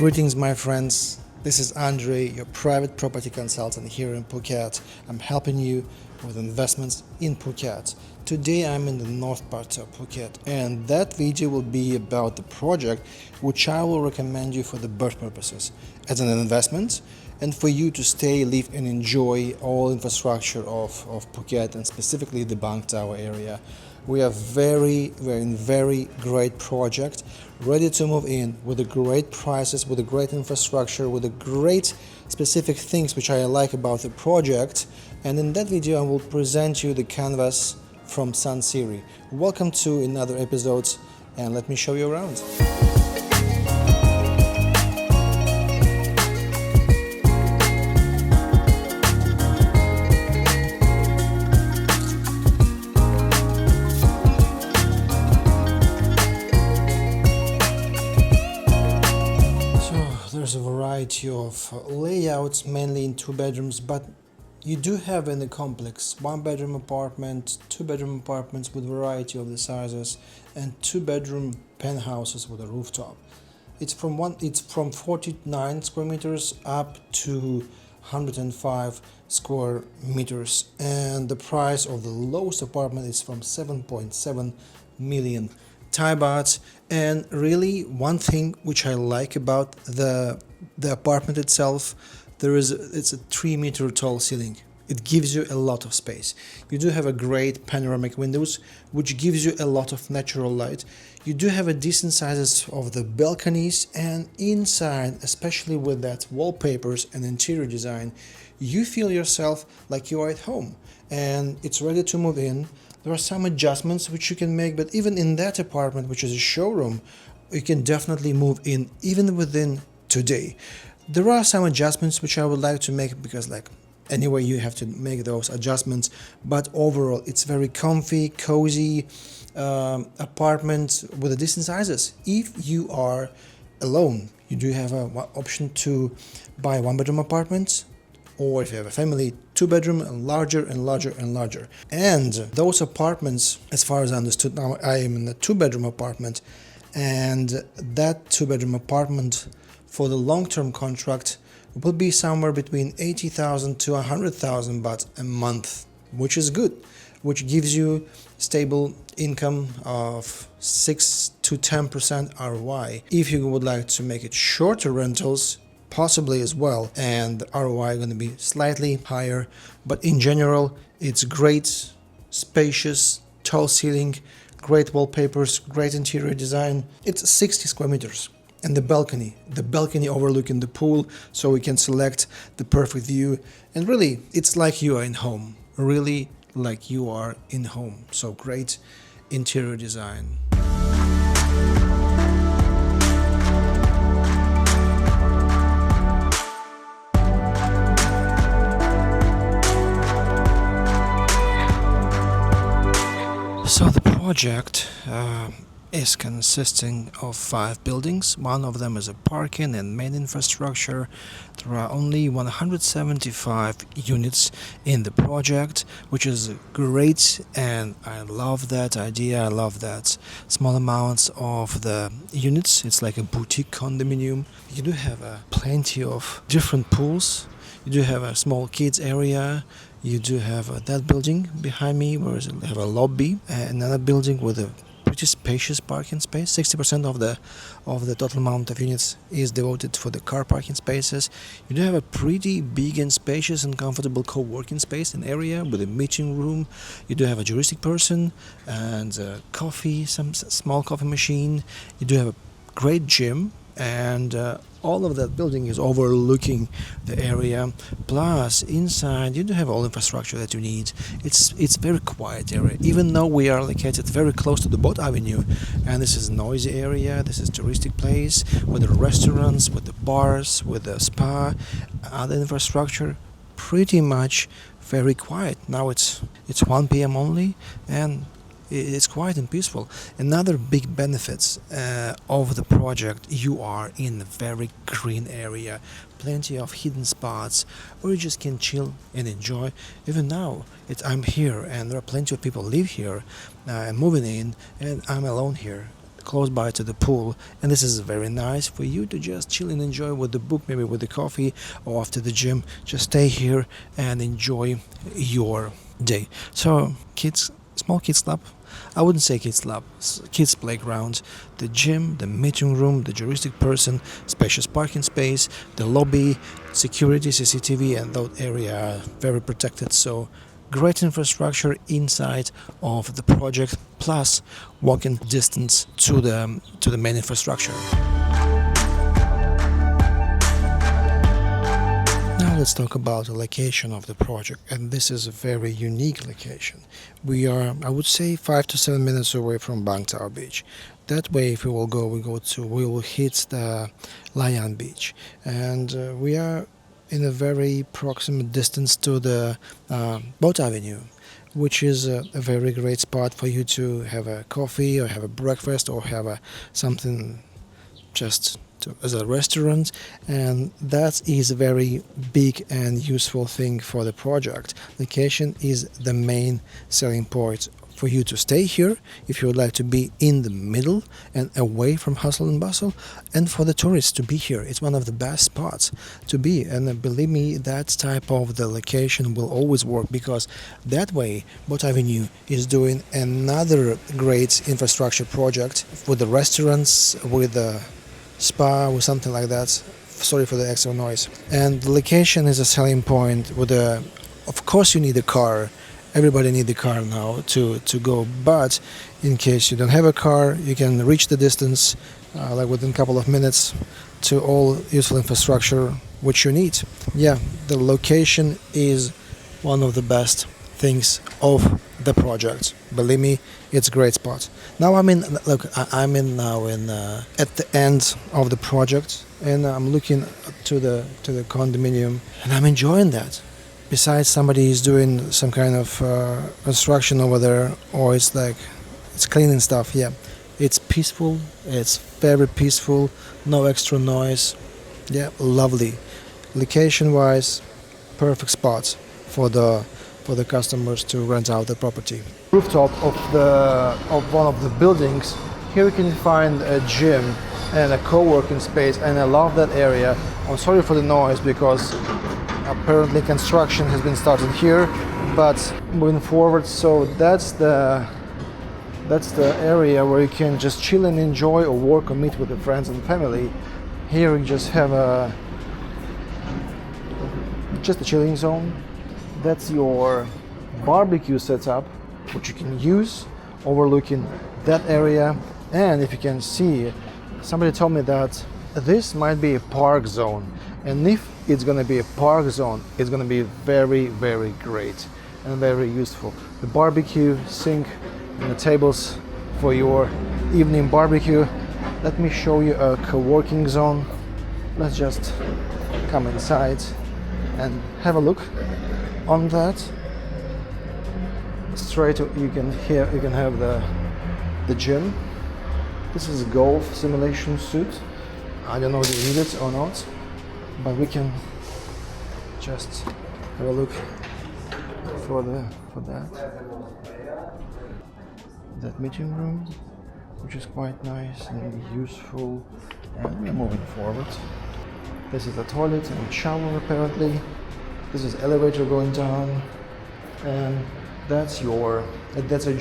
Greetings, my friends. This is Andrey, your private property consultant here in Phuket. I'm helping you with investments in Phuket. Today I'm in the north part of Phuket, and that video will be about the project which I will recommend you for the birth purposes as an investment and for you to stay, live and enjoy all infrastructure of Phuket and specifically the Bang Tao area. We are very great project, ready to move in with the great prices, with the great infrastructure, with the great specific things which I like about the project. And in that video I will present you the canvas from Sun Siri. Welcome to another episode, and let me show you around. There's a variety of layouts, mainly in 2 bedrooms, but you do have in the complex 1-bedroom apartment, 2-bedroom apartments with variety of the sizes, and 2-bedroom penthouses with a rooftop. It's from 49 square meters up to 105 square meters, and the price of the lowest apartment is from 7.7 million Thai baht. And really, one thing which I like about the apartment itself, it's a 3-meter tall ceiling. It gives you a lot of space. You do have a great panoramic windows which gives you a lot of natural light. You do have a decent sizes of the balconies, and inside, especially with that wallpapers and interior design, you feel yourself like you are at home and it's ready to move in. There are some adjustments which you can make, but even in that apartment, which is a showroom, you can definitely move in even within today. There are some adjustments which I would like to make because anyway you have to make those adjustments, but overall it's very comfy, cozy apartment with a decent sizes. If you are alone, you do have an option to buy 1-bedroom apartments, or if you have a family, 2-bedroom, and larger and larger and larger. And those apartments, as far as I understood, now I am in a 2-bedroom apartment, and that 2-bedroom apartment for the long-term contract will be somewhere between 80,000 to 100,000 baht a month, which is good, which gives you stable income of 6 to 10% ROI. If you would like to make it shorter rentals, possibly as well, and the ROI going to be slightly higher, but in general it's great, spacious, tall ceiling, great wallpapers, great interior design. It's 60 square meters, and the balcony overlooking the pool, so we can select the perfect view, and really it's like you are in home, really like you are in home. So great interior design. So the project is consisting of 5 buildings. One of them is a parking and main infrastructure. There are only 175 units in the project, which is great, and I love that idea. I love that small amounts of the units. It's like a boutique condominium. You do have plenty of different pools. You do have a small kids area. You do have that building behind me where you have a lobby, another building with a pretty spacious parking space. 60% of the total amount of units is devoted for the car parking spaces. You do have a pretty big and spacious and comfortable co-working space and area with a meeting room. You do have a juristic person and coffee, some small coffee machine. You do have a great gym, and all of that building is overlooking the area. Plus inside you do have all infrastructure that you need. It's very quiet area, even though we are located very close to the boat avenue, and this is a noisy area. This is a touristic place with the restaurants, with the bars, with the spa, other infrastructure. Pretty much very quiet. Now it's 1 p.m. only, and it's quiet and peaceful. Another big benefits of the project, you are in a very green area, plenty of hidden spots where you just can chill and enjoy. Even now I'm here and there are plenty of people live here. I'm moving in and I'm alone here. close by to the pool, and this is very nice for you to just chill and enjoy with the book, maybe with the coffee, or after the gym. Just stay here and enjoy your day. So kids, small kids club, I wouldn't say kids club, kids playground, the gym, the meeting room, the juristic person, spacious parking space, the lobby, security, CCTV, and that area are very protected. So great infrastructure inside of the project, plus walking distance to the main infrastructure. Now let's talk about the location of the project, and this is a very unique location. We are, I would say, 5 to 7 minutes away from Bang Tao beach. That way, if we will hit the Layan beach, and we are in a very proximate distance to the Boat Avenue, which is a very great spot for you to have a coffee or have a breakfast or have something just as a restaurant, and that is a very big and useful thing for the project. Location is the main selling point for you to stay here if you would like to be in the middle and away from hustle and bustle, and for the tourists to be here. It's one of the best spots to be, and believe me, that type of the location will always work, because that way Boat Avenue is doing another great infrastructure project with the restaurants, with the spa, or something like that. Sorry for the extra noise. And the location is a selling point with of course you need a car. Everybody needs a car now to go, but in case you don't have a car, you can reach the distance like within a couple of minutes to all useful infrastructure which you need. Yeah, the location is one of the best things of the project. Believe me, it's a great spot. Now I'm in at the end of the project, and I'm looking to the condominium, and I'm enjoying that. Besides, somebody is doing some kind of construction over there, or it's cleaning stuff. Yeah, it's peaceful. It's very peaceful. No extra noise. Yeah, lovely. Location-wise, perfect spot for the customers to rent out the property. Rooftop of one of the buildings. Here you can find a gym and a co-working space, and I love that area. I'm sorry for the noise because apparently construction has been started here, but moving forward, so that's the area where you can just chill and enjoy, or work or meet with the friends and family. Here you just have just a chilling zone. That's your barbecue setup, which you can use overlooking that area. And if you can see, somebody told me that this might be a park zone, and if it's going to be a park zone, it's going to be very, very great and very useful. The barbecue sink and the tables for your evening barbecue. Let me show you a co-working zone. Let's just come inside and have a look on that. Straight you can have the gym. This is a golf simulation suit. I don't know if you need it or not, but we can just have a look for that meeting room, which is quite nice and useful. And we're moving forward. This is the toilet and shower apparently. This is elevator going down, and that's a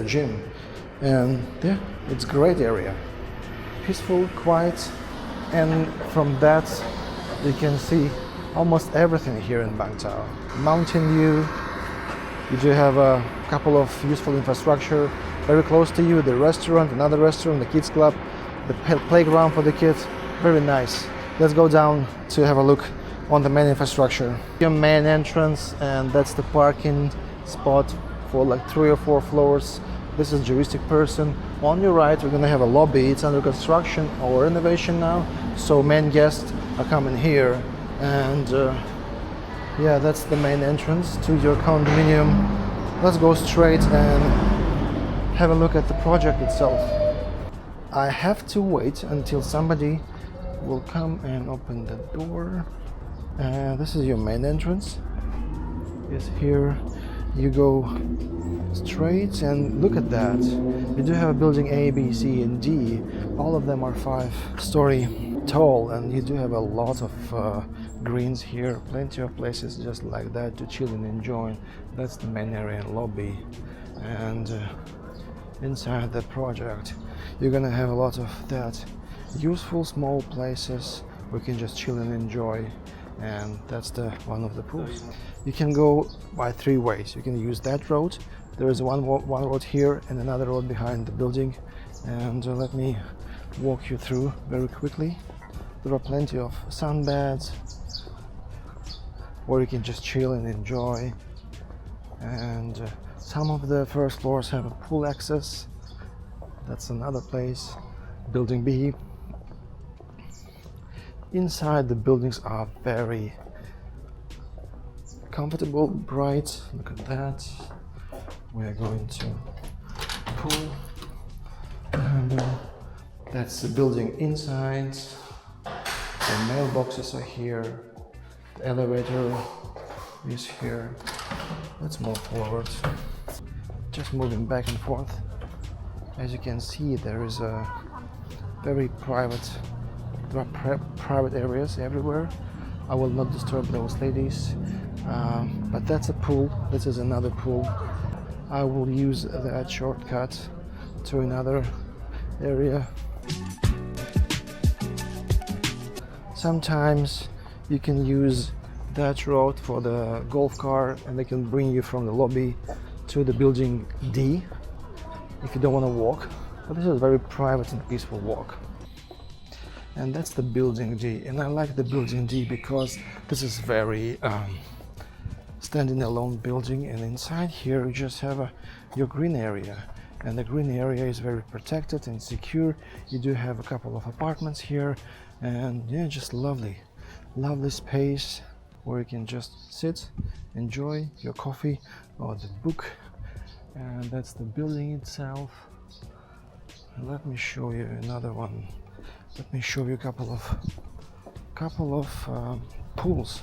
gym, and yeah, it's a great area, peaceful, quiet, and from that you can see almost everything here in Bangtao. Mountain view. You do have a couple of useful infrastructure very close to you, the restaurant, another restaurant, the kids club, the playground for the kids. Very nice. Let's go down to have a look on the main infrastructure. Your main entrance, and that's the parking spot for like 3 or 4 floors. This is juristic person. On your right, we're gonna have a lobby. It's under construction or renovation now, so main guests are coming here, and yeah, that's the main entrance to your condominium. Let's go straight and have a look at the project itself. I have to wait until somebody will come and open the door. This is your main entrance. Is here, you go straight and look at that. You do have a building A, B, C, and D. All of them are 5-story tall, and you do have a lot of greens here. Plenty of places just like that to chill and enjoy. That's the main area and lobby. And inside the project, you're gonna have a lot of that useful small places where you can just chill and enjoy. And that's the one of the pools. You can go by 3 ways. You can use that road. There is one road here and another road behind the building. And let me walk you through very quickly. There are plenty of sunbeds where you can just chill and enjoy. And some of the first floors have a pool access. That's another place. Building B. Inside, the buildings are very comfortable, bright. Look at that. We are going to pool. And that's the building inside. The mailboxes are here. The elevator is here. Let's move forward. Just moving back and forth. As you can see, there is a very private. There are private areas everywhere. I will not disturb those ladies. But that's a pool. This is another pool. I will use that shortcut to another area. Sometimes you can use that road for the golf car, and they can bring you from the lobby to the building D if you don't want to walk. But this is a very private and peaceful walk. And that's the building D, and I like the building D because this is very standing alone building, and inside here you just have your green area, and the green area is very protected and secure. You do have a couple of apartments here, and yeah, just lovely space where you can just sit, enjoy your coffee or the book. And that's the building itself. And let me show you another one. Let me show you a couple of pools.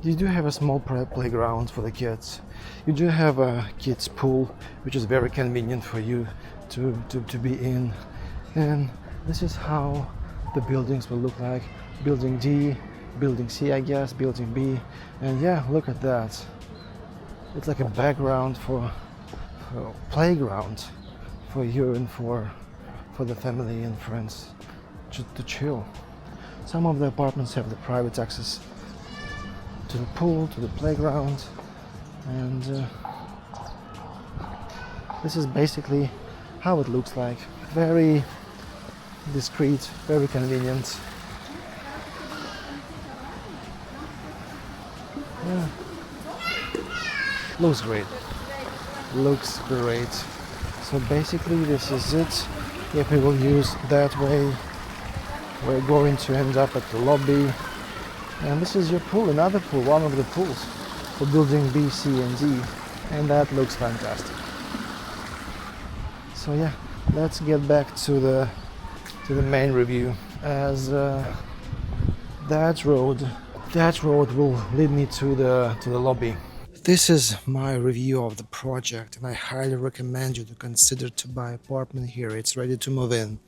You do have a small playground for the kids. You do have a kids pool, which is very convenient for you to be in. And this is how the buildings will look like. Building D, building C, I guess, building B. And yeah, look at that. It's like a background for playground for you and for the family and friends to chill. Some of the apartments have the private access to the pool, to the playground, and this is basically how it looks like. Very discreet, very convenient. Yeah. Looks great. Looks great. So basically this is it. If we will use that way, we're going to end up at the lobby. And this is your pool, another pool, one of the pools for building B, C, and D. And that looks fantastic. So yeah, let's get back to the main review, as that road will lead me to the lobby. This is my review of the project, and I highly recommend you to consider to buy apartment here. It's ready to move in.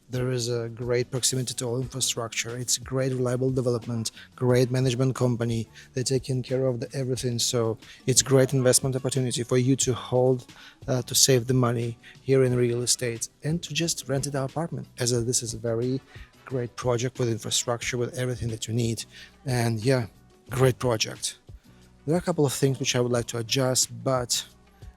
There is a great proximity to all infrastructure. It's a great reliable development, great management company. They're taking care of everything. So it's great investment opportunity for you to hold, to save the money here in real estate and to just rent it out apartment. This is a very great project with infrastructure, with everything that you need. And yeah, great project. There are a couple of things which I would like to adjust, but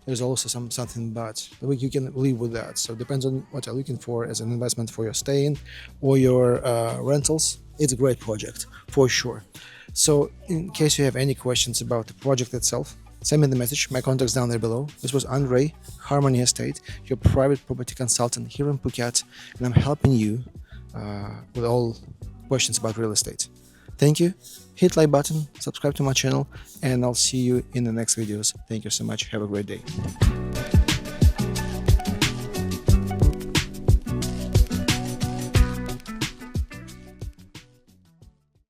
there's also something but you can live with that. So it depends on what you're looking for as an investment for your staying or your rentals. It's a great project for sure. So in case you have any questions about the project itself, send me the message. My contact's down there below. This was Andrey, Harmony Estate, your private property consultant here in Phuket, and I'm helping you with all questions about real estate. Thank you. Hit like button, subscribe to my channel, and I'll see you in the next videos. Thank you so much. Have a great day.